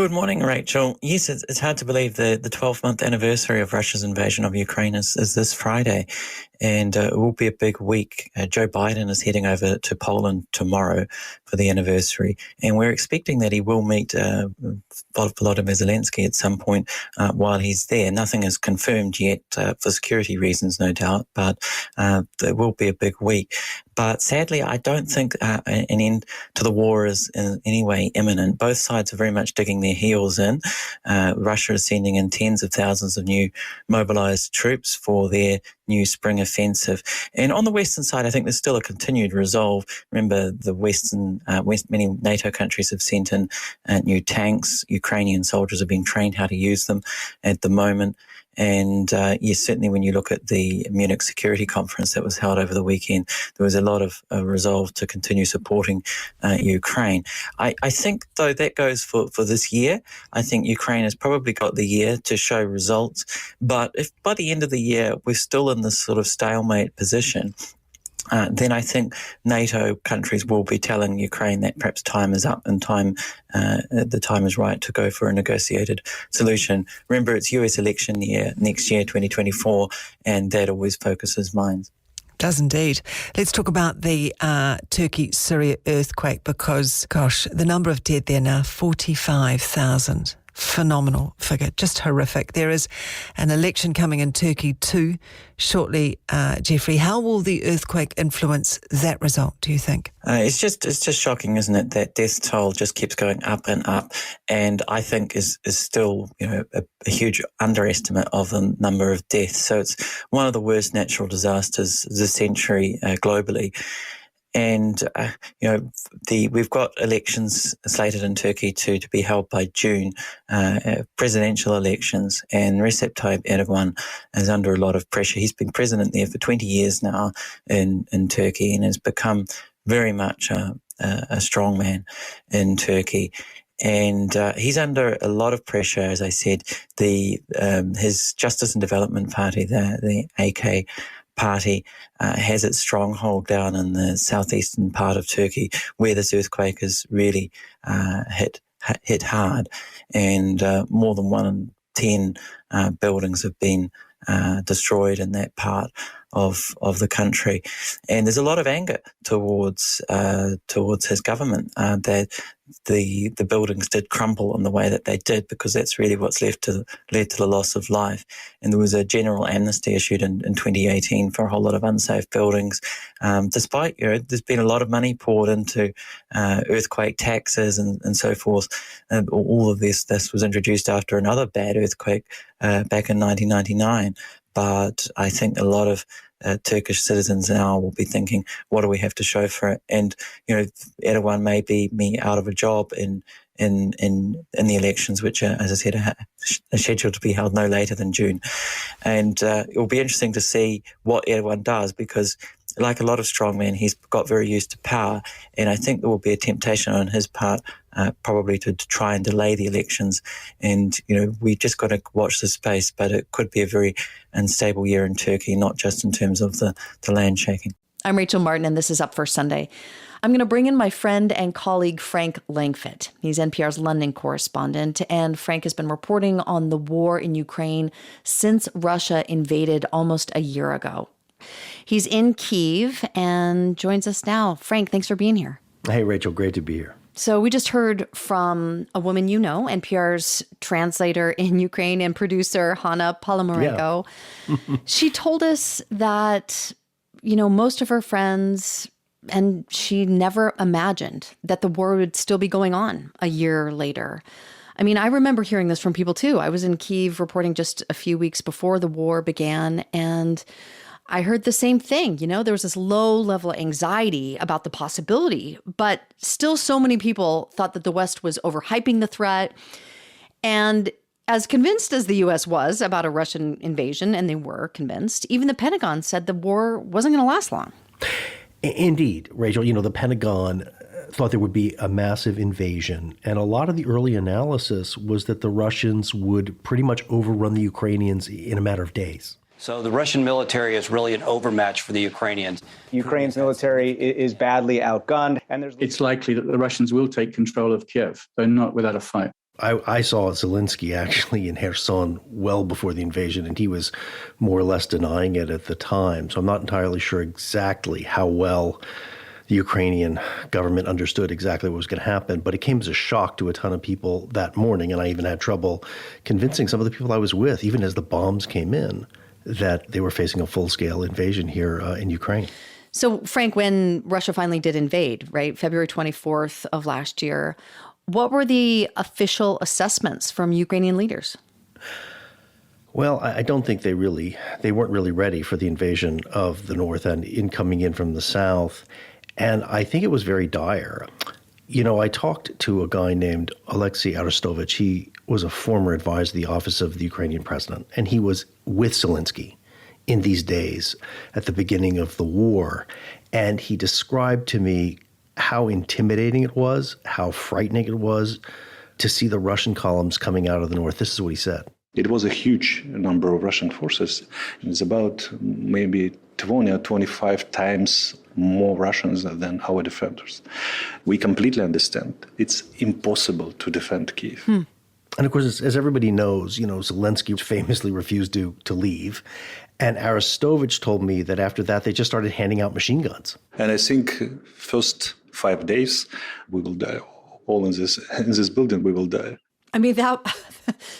Good morning, Rachel. Yes, it's hard to believe the 12-month anniversary of Russia's invasion of Ukraine is this Friday, and it will be a big week. Joe Biden is heading over to Poland tomorrow for the anniversary, and we're expecting that he will meet Volodymyr Zelensky at some point while he's there. Nothing is confirmed yet for security reasons, no doubt, but it will be a big week. But sadly, I don't think an end to the war is in any way imminent. Both sides are very much digging their heels in. Russia is sending in tens of thousands of new mobilized troops for their new spring offensive. And on the Western side, I think there's still a continued resolve. Remember, many NATO countries have sent in new tanks. Ukrainian soldiers are being trained how to use them at the moment. And yes, certainly when you look at the Munich Security Conference that was held over the weekend, there was a lot of resolve to continue supporting Ukraine. I think, though, that goes for this year. I think Ukraine has probably got the year to show results. But if by the end of the year we're still in this sort of stalemate position, then I think NATO countries will be telling Ukraine that perhaps time is up and the time is right to go for a negotiated solution. Remember, it's US election year next year, 2024, and that always focuses minds. Does indeed. Let's talk about the Turkey-Syria earthquake because, gosh, the number of dead there now, 45,000. Phenomenal figure, just horrific. There is an election coming in Turkey too shortly, Jeffrey. How will the earthquake influence that result, do you think? It's just shocking, isn't it, that death toll just keeps going up and up, and I think is still a huge underestimate of the number of deaths. So it's one of the worst natural disasters this century globally. And, we've got elections slated in Turkey to be held by June, presidential elections, and Recep Tayyip Erdogan is under a lot of pressure. He's been president there for 20 years now in Turkey and has become very much a strong man in Turkey. And he's under a lot of pressure, as I said. His Justice and Development Party, the AK party, has its stronghold down in the southeastern part of Turkey, where this earthquake has really hit hard, and more than 1 in 10 buildings have been destroyed in that part of the country. And there's a lot of anger towards his government that the buildings did crumble in the way that they did, because that's really what's led to the loss of life. And there was a general amnesty issued in 2018 for a whole lot of unsafe buildings, despite there's been a lot of money poured into earthquake taxes and so forth. And all of this was introduced after another bad earthquake back in 1999. But I think a lot of Turkish citizens now will be thinking, what do we have to show for it? And, Erdogan may be out of a job in the elections, which are, as I said, are scheduled to be held no later than June. And it will be interesting to see what Erdogan does, because like a lot of strongmen, he's got very used to power. And I think there will be a temptation on his part probably to try and delay the elections. And, we just got to watch the space, but it could be a very unstable year in Turkey, not just in terms of the land shaking. I'm Rachel Martin, and this is Up First Sunday. I'm going to bring in my friend and colleague, Frank Langfitt. He's NPR's London correspondent, and Frank has been reporting on the war in Ukraine since Russia invaded almost a year ago. He's in Kyiv and joins us now. Frank, thanks for being here. Hey, Rachel, great to be here. So we just heard from a woman NPR's translator in Ukraine and producer, Hanna Polomarenko. Yeah. She told us that, most of her friends, and she never imagined that the war would still be going on a year later. I mean, I remember hearing this from people too. I was in Kyiv reporting just a few weeks before the war began, and I heard the same thing. There was this low level of anxiety about the possibility, but still so many people thought that the West was overhyping the threat. And as convinced as the U.S. was about a Russian invasion, and they were convinced, even the Pentagon said the war wasn't going to last long. Indeed, Rachel, the Pentagon thought there would be a massive invasion. And a lot of the early analysis was that the Russians would pretty much overrun the Ukrainians in a matter of days. So the Russian military is really an overmatch for the Ukrainians. Ukraine's military is badly outgunned, and it's likely that the Russians will take control of Kiev, though not without a fight. I saw Zelensky actually in Kherson well before the invasion, and he was more or less denying it at the time. So I'm not entirely sure exactly how well the Ukrainian government understood exactly what was going to happen, but it came as a shock to a ton of people that morning. And I even had trouble convincing some of the people I was with, even as the bombs came in, that they were facing a full-scale invasion here in Ukraine. So, Frank, when Russia finally did invade, right, February 24th of last year, what were the official assessments from Ukrainian leaders? Well, I don't think they weren't really ready for the invasion of the North and coming in from the South. And I think it was very dire. You know, I talked to a guy named Alexei Arestovich. He was a former advisor to the office of the Ukrainian president, and he was with Zelensky in these days at the beginning of the war. And he described to me how intimidating it was, how frightening it was to see the Russian columns coming out of the north. This is what he said. It was a huge number of Russian forces. It's about maybe 20 or 25 times more Russians than our defenders. We completely understand it's impossible to defend Kyiv. And of course, as everybody knows, you know, Zelensky famously refused to leave. And Arestovich told me that after that, they just started handing out machine guns. And I think first 5 days, we will die. All in this building, we will die. I mean,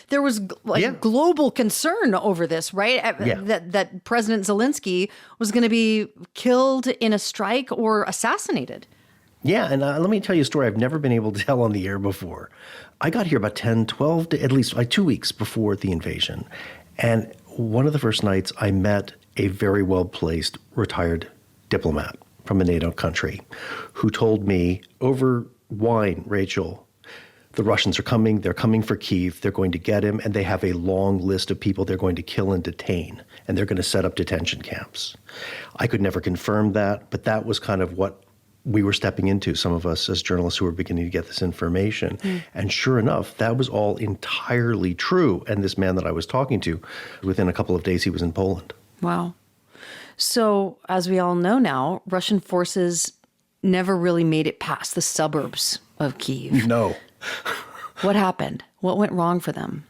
there was global concern over this, right? That President Zelensky was going to be killed in a strike or assassinated. Yeah, and let me tell you a story I've never been able to tell on the air before. I got here about 10, 12, at least 2 weeks before the invasion. And one of the first nights I met a very well-placed retired diplomat from a NATO country who told me over wine, Rachel, the Russians are coming. They're coming for Kyiv. They're going to get him, and they have a long list of people they're going to kill and detain, and they're going to set up detention camps. I could never confirm that, but that was kind of what we were stepping into, some of us as journalists who were beginning to get this information. And sure enough, that was all entirely true. And this man that I was talking to, within a couple of days, he was in Poland. Wow. So, as we all know now, Russian forces never really made it past the suburbs of Kyiv. No. What happened? What went wrong for them?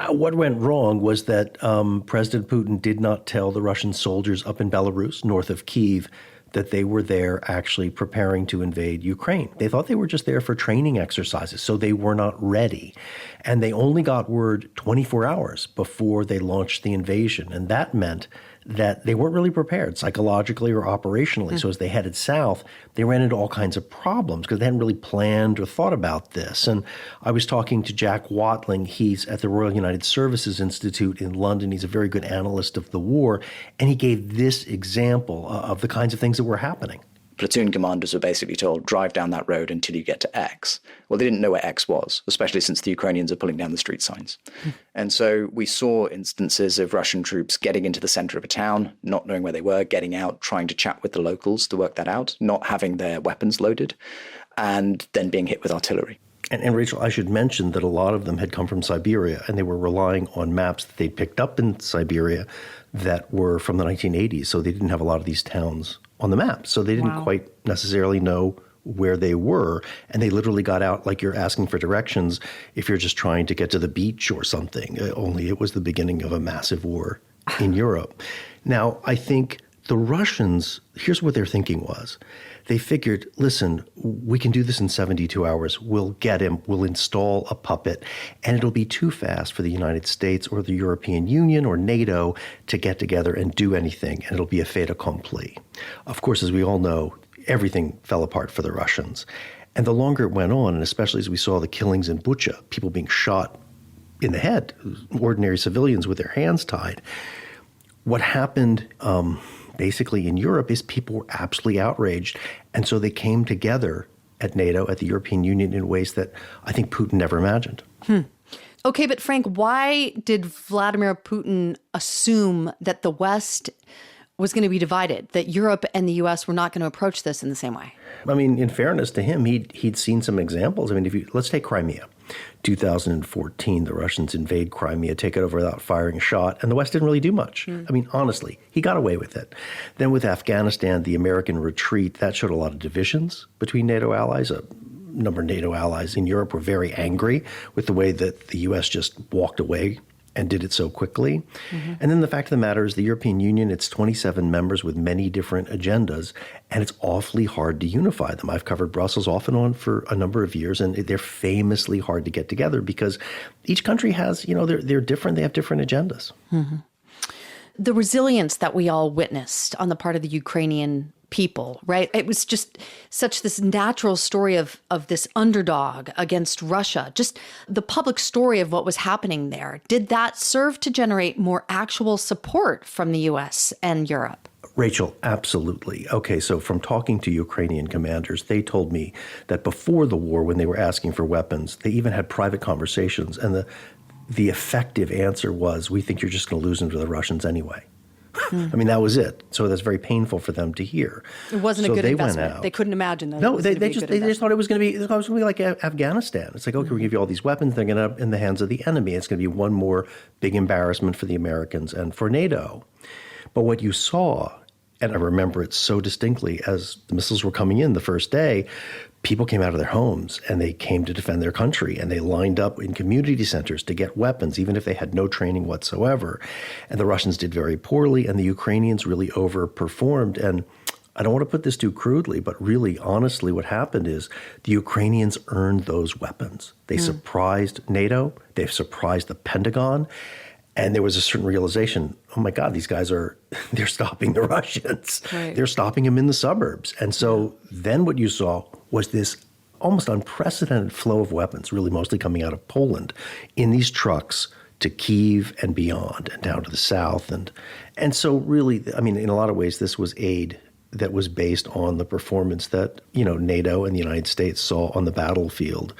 What went wrong was that President Putin did not tell the Russian soldiers up in Belarus, north of Kyiv, that they were there actually preparing to invade Ukraine. They thought they were just there for training exercises, so they were not ready. And they only got word 24 hours before they launched the invasion. And that meant that they weren't really prepared psychologically or operationally. So as they headed south, they ran into all kinds of problems because they hadn't really planned or thought about this. And I was talking to Jack Watling. He's at the Royal United Services Institute in London. He's a very good analyst of the war. And he gave this example of the kinds of things that were happening. Platoon commanders were basically told, drive down that road until you get to X. Well, they didn't know where X was, especially since the Ukrainians are pulling down the street signs. And so we saw instances of Russian troops getting into the center of a town, not knowing where they were, getting out, trying to chat with the locals to work that out, not having their weapons loaded, and then being hit with artillery. And Rachel, I should mention that a lot of them had come from Siberia, and they were relying on maps that they picked up in Siberia that were from the 1980s. So they didn't have a lot of these towns on the map. So they didn't quite necessarily know where they were. And they literally got out like you're asking for directions if you're just trying to get to the beach or something. Only it was the beginning of a massive war in Europe. Now, I think the Russians, here's what their thinking was. They figured, listen, we can do this in 72 hours. We'll get him. We'll install a puppet. And it'll be too fast for the United States or the European Union or NATO to get together and do anything. And it'll be a fait accompli. Of course, as we all know, everything fell apart for the Russians. And the longer it went on, and especially as we saw the killings in Bucha, people being shot in the head, ordinary civilians with their hands tied, what happened basically in Europe is people were absolutely outraged. And so they came together at NATO, at the European Union, in ways that I think Putin never imagined. Okay, but Frank, why did Vladimir Putin assume that the West was going to be divided, that Europe and the U.S. were not going to approach this in the same way? I mean, in fairness to him, he'd seen some examples. I mean, let's take Crimea. 2014, the Russians invade Crimea, take it over without firing a shot, and the West didn't really do much. I mean, honestly, he got away with it. Then with Afghanistan, the American retreat, that showed a lot of divisions between NATO allies. number of NATO allies in Europe were very angry with the way that the U.S. just walked away and did it so quickly. And then the fact of the matter is the European Union, it's 27 members with many different agendas, and it's awfully hard to unify them. I've covered Brussels off and on for a number of years, and they're famously hard to get together because each country has, they're different. They have different agendas. The resilience that we all witnessed on the part of the Ukrainian people, right? It was just such this natural story of this underdog against Russia, just the public story of what was happening there. Did that serve to generate more actual support from the U.S. and Europe? Rachel, absolutely. Okay, so from talking to Ukrainian commanders, they told me that before the war, when they were asking for weapons, they even had private conversations, and the effective answer was, we think you're just going to lose them to the Russians anyway. I mean, that was it. So that's very painful for them to hear. It wasn't a good investment. They couldn't imagine that. No, they just thought it was going to be like Afghanistan. It's like, okay, we give you all these weapons, they're going to end in the hands of the enemy. It's going to be one more big embarrassment for the Americans and for NATO. But what you saw, and I remember it so distinctly, as the missiles were coming in the first day, people came out of their homes and they came to defend their country, and they lined up in community centers to get weapons, even if they had no training whatsoever. And the Russians did very poorly, and the Ukrainians really overperformed. And I don't want to put this too crudely, but really, honestly, what happened is the Ukrainians earned those weapons. They surprised NATO, they surprised the Pentagon, and there was a certain realization, oh my God, these guys they're stopping the Russians. Right. They're stopping them in the suburbs. And so then what you saw was this almost unprecedented flow of weapons, really mostly coming out of Poland, in these trucks to Kyiv and beyond and down to the south. And so really, I mean, in a lot of ways, this was aid that was based on the performance that, NATO and the United States saw on the battlefield.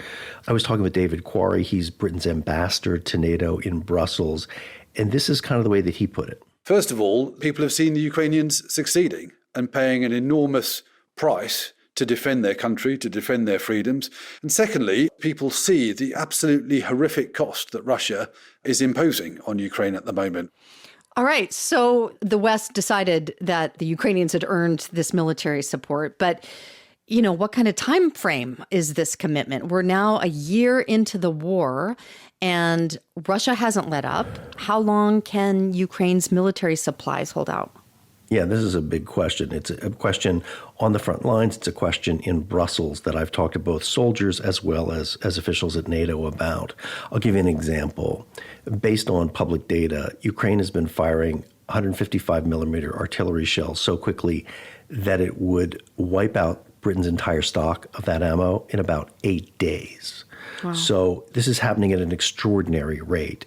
I was talking with David Quarry. He's Britain's ambassador to NATO in Brussels. And this is kind of the way that he put it. First of all, people have seen the Ukrainians succeeding and paying an enormous price to defend their country, to defend their freedoms. And secondly, people see the absolutely horrific cost that Russia is imposing on Ukraine at the moment. All right. So the West decided that the Ukrainians had earned this military support. But, what kind of time frame is this commitment? We're now a year into the war and Russia hasn't let up. How long can Ukraine's military supplies hold out? Yeah, this is a big question. It's a question on the front lines. It's a question in Brussels that I've talked to both soldiers as well as officials at NATO about. I'll give you an example. Based on public data, Ukraine has been firing 155 millimeter artillery shells so quickly that it would wipe out Britain's entire stock of that ammo in about 8 days. Wow. So this is happening at an extraordinary rate.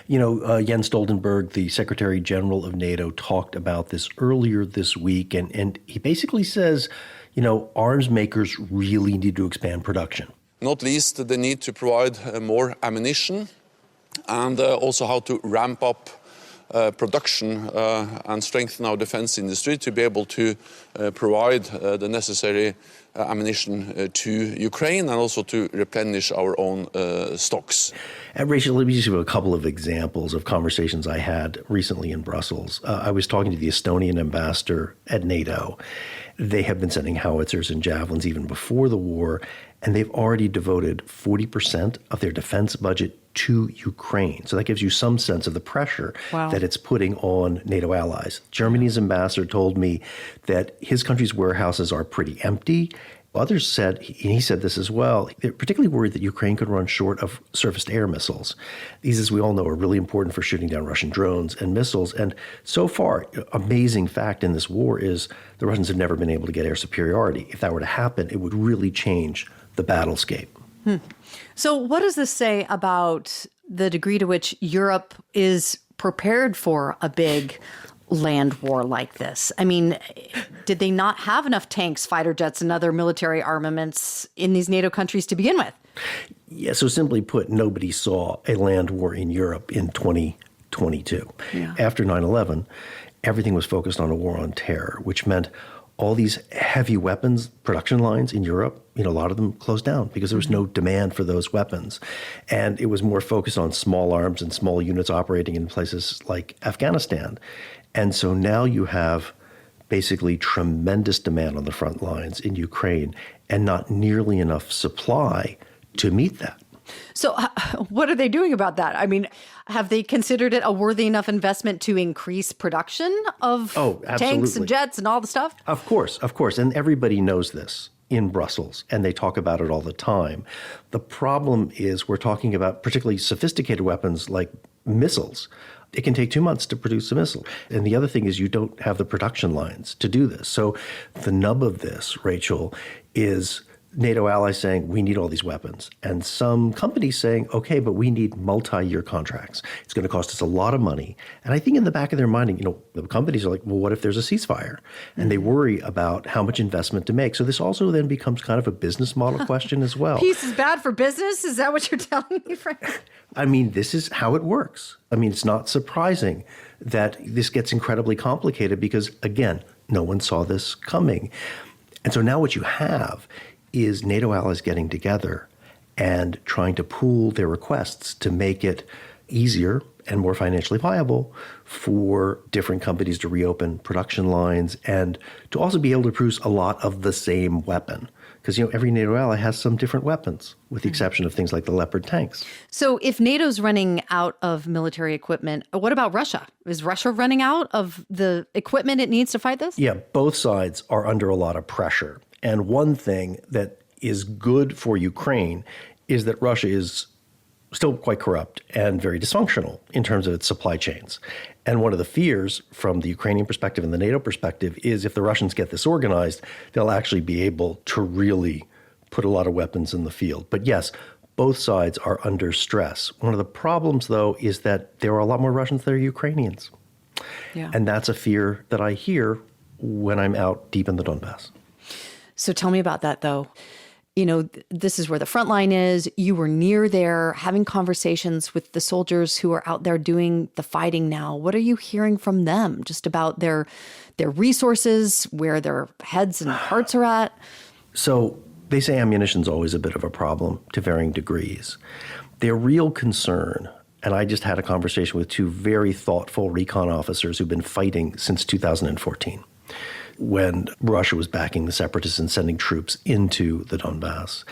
Jens Stoltenberg, the Secretary General of NATO, talked about this earlier this week, and he basically says, arms makers really need to expand production. Not least, they need to provide more ammunition and also how to ramp up production and strengthen our defense industry to be able to provide the necessary ammunition to Ukraine and also to replenish our own stocks. And Rachel, let me just give a couple of examples of conversations I had recently in Brussels. I was talking to the Estonian ambassador at NATO. They have been sending howitzers and javelins even before the war, and they've already devoted 40% of their defense budget to Ukraine. So that gives you some sense of the pressure that it's putting on NATO allies. Germany's ambassador told me that his country's warehouses are pretty empty. Others said, and he said this as well, they're particularly worried that Ukraine could run short of surface-to-air missiles. These, as we all know, are really important for shooting down Russian drones and missiles. And so far, amazing fact in this war is the Russians have never been able to get air superiority. If that were to happen, it would really change the battlescape. So what does this say about the degree to which Europe is prepared for a big land war like this? I mean, did they not have enough tanks, fighter jets, and other military armaments in these NATO countries to begin with? Yeah, so simply put, nobody saw a land war in Europe in 2022. Yeah. After 9/11, everything was focused on a war on terror, which meant all these heavy weapons production lines in Europe, a lot of them closed down because there was no demand for those weapons. And it was more focused on small arms and small units operating in places like Afghanistan. And so now you have basically tremendous demand on the front lines in Ukraine and not nearly enough supply to meet that. So what are they doing about that? I mean, have they considered it a worthy enough investment to increase production of tanks and jets and all the stuff? Of course. And everybody knows this in Brussels, and they talk about it all the time. The problem is we're talking about particularly sophisticated weapons like missiles. It can take 2 months to produce a missile. And the other thing is you don't have the production lines to do this. So the nub of this, Rachel, is NATO allies saying, we need all these weapons. And some companies saying, okay, but we need multi-year contracts. It's going to cost us a lot of money. And I think in the back of their mind, the companies are like, well, what if there's a ceasefire? And they worry about how much investment to make. So this also then becomes kind of a business model question as well. Peace is bad for business? Is that what you're telling me, Frank? I mean, this is how it works. I mean, it's not surprising that this gets incredibly complicated because, again, no one saw this coming. And so now what you have is NATO allies getting together and trying to pool their requests to make it easier and more financially viable for different companies to reopen production lines and to also be able to produce a lot of the same weapon. Because, every NATO ally has some different weapons, with the exception of things like the Leopard tanks. So if NATO's running out of military equipment, what about Russia? Is Russia running out of the equipment it needs to fight this? Yeah, both sides are under a lot of pressure. And one thing that is good for Ukraine is that Russia is still quite corrupt and very dysfunctional in terms of its supply chains. And one of the fears from the Ukrainian perspective and the NATO perspective is if the Russians get this organized, they'll actually be able to really put a lot of weapons in the field. But yes, both sides are under stress. One of the problems, though, is that there are a lot more Russians than are Ukrainians. Yeah. And that's a fear that I hear when I'm out deep in the Donbass. So tell me about that, though. This is where the front line is. You were near there having conversations with the soldiers who are out there doing the fighting now. What are you hearing from them just about their resources, where their heads and hearts are at? So they say ammunition's always a bit of a problem to varying degrees. Their real concern, and I just had a conversation with two very thoughtful recon officers who've been fighting since 2014. When Russia was backing the separatists and sending troops into the Donbass.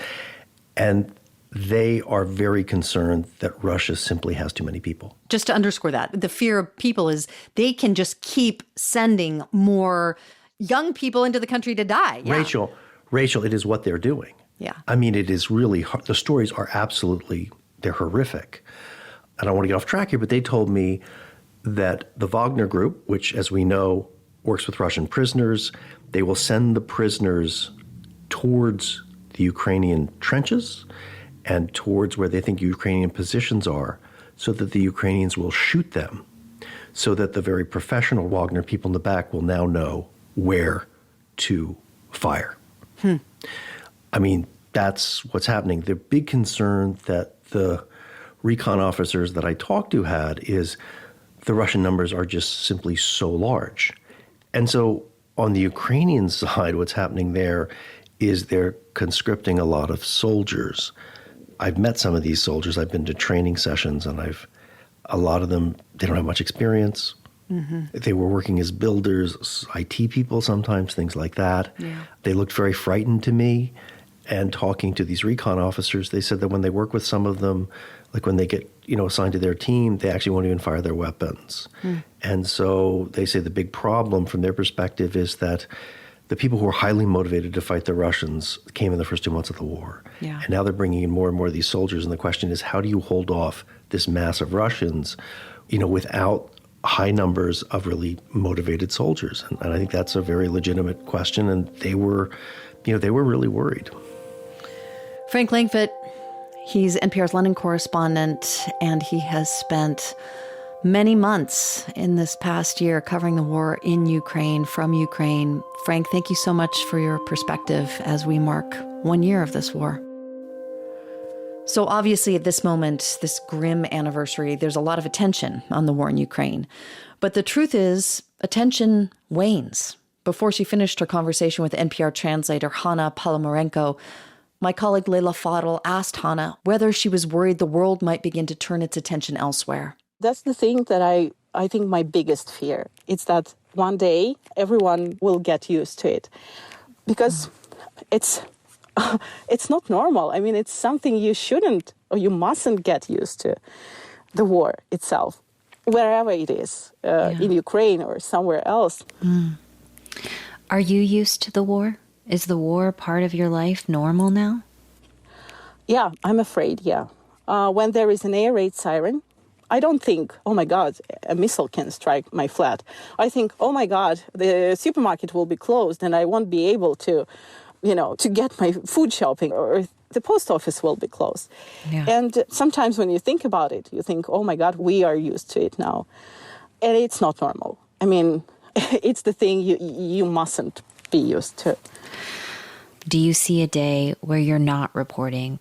And they are very concerned that Russia simply has too many people. Just to underscore that, the fear of people is they can just keep sending more young people into the country to die. Yeah. Rachel, it is what they're doing. Yeah. I mean, it is really hard. The stories are they're horrific. I don't want to get off track here, but they told me that the Wagner Group, which, as we know, works with Russian prisoners. They will send the prisoners towards the Ukrainian trenches and towards where they think Ukrainian positions are so that the Ukrainians will shoot them so that the very professional Wagner people in the back will now know where to fire. I mean, that's what's happening. The big concern that the recon officers that I talked to had is the Russian numbers are just simply so large. And so on the Ukrainian side, what's happening there is they're conscripting a lot of soldiers. I've met some of these soldiers. I've been to training sessions, and a lot of them, they don't have much experience. Mm-hmm. They were working as builders, IT people sometimes, things like that. Yeah. They looked very frightened to me. And talking to these recon officers, they said that when they work with some of them, like when they get, assigned to their team, they actually won't even fire their weapons. And so they say the big problem from their perspective is that the people who were highly motivated to fight the Russians came in the first 2 months of the war. Yeah. And now they're bringing in more and more of these soldiers. And the question is, how do you hold off this mass of Russians, without high numbers of really motivated soldiers? And I think that's a very legitimate question. And they were really worried. Frank Langfitt, he's NPR's London correspondent, and he has spent many months in this past year covering the war in Ukraine, from Ukraine. Frank, thank you so much for your perspective as we mark 1 year of this war. So obviously at this moment, this grim anniversary, there's a lot of attention on the war in Ukraine. But the truth is, attention wanes. Before she finished her conversation with NPR translator Hanna Palomarenko, my colleague Leila Fadel asked Hanna whether she was worried the world might begin to turn its attention elsewhere. That's the thing that I think my biggest fear. It's that one day everyone will get used to it, because it's not normal. I mean, it's something you shouldn't or you mustn't get used to, the war itself, wherever it is, in Ukraine or somewhere else. Are you used to the war? Is the war part of your life normal now? Yeah, I'm afraid, yeah. When there is an air raid siren, I don't think, oh my God, a missile can strike my flat. I think, oh my God, the supermarket will be closed and I won't be able to, to get my food shopping, or the post office will be closed. Yeah. And sometimes when you think about it, you think, oh my God, we are used to it now. And it's not normal. I mean, it's the thing you mustn't be used to. Do you see a day where you're not reporting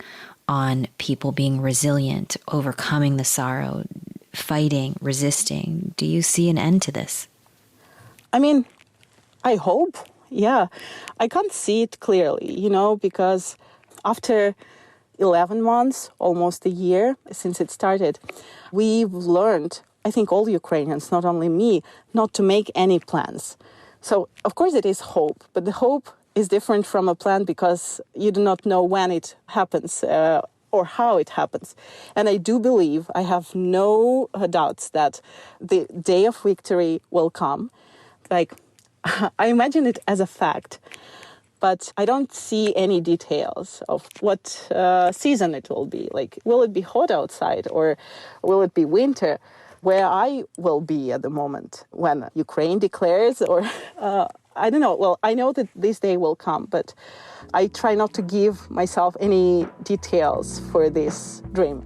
on people being resilient, overcoming the sorrow, fighting, resisting? Do you see an end to this? I mean, I hope, yeah. I can't see it clearly, because after 11 months, almost a year since it started, we've learned, I think all Ukrainians, not only me, not to make any plans. So, of course, it is hope, but the hope is different from a plan because you do not know when it happens or how it happens. And I do believe, I have no doubts that the day of victory will come. Like, I imagine it as a fact, but I don't see any details of what season it will be. Like, will it be hot outside or will it be winter? Where I will be at the moment when Ukraine declares, or I don't know. Well, I know that this day will come, but I try not to give myself any details for this dream.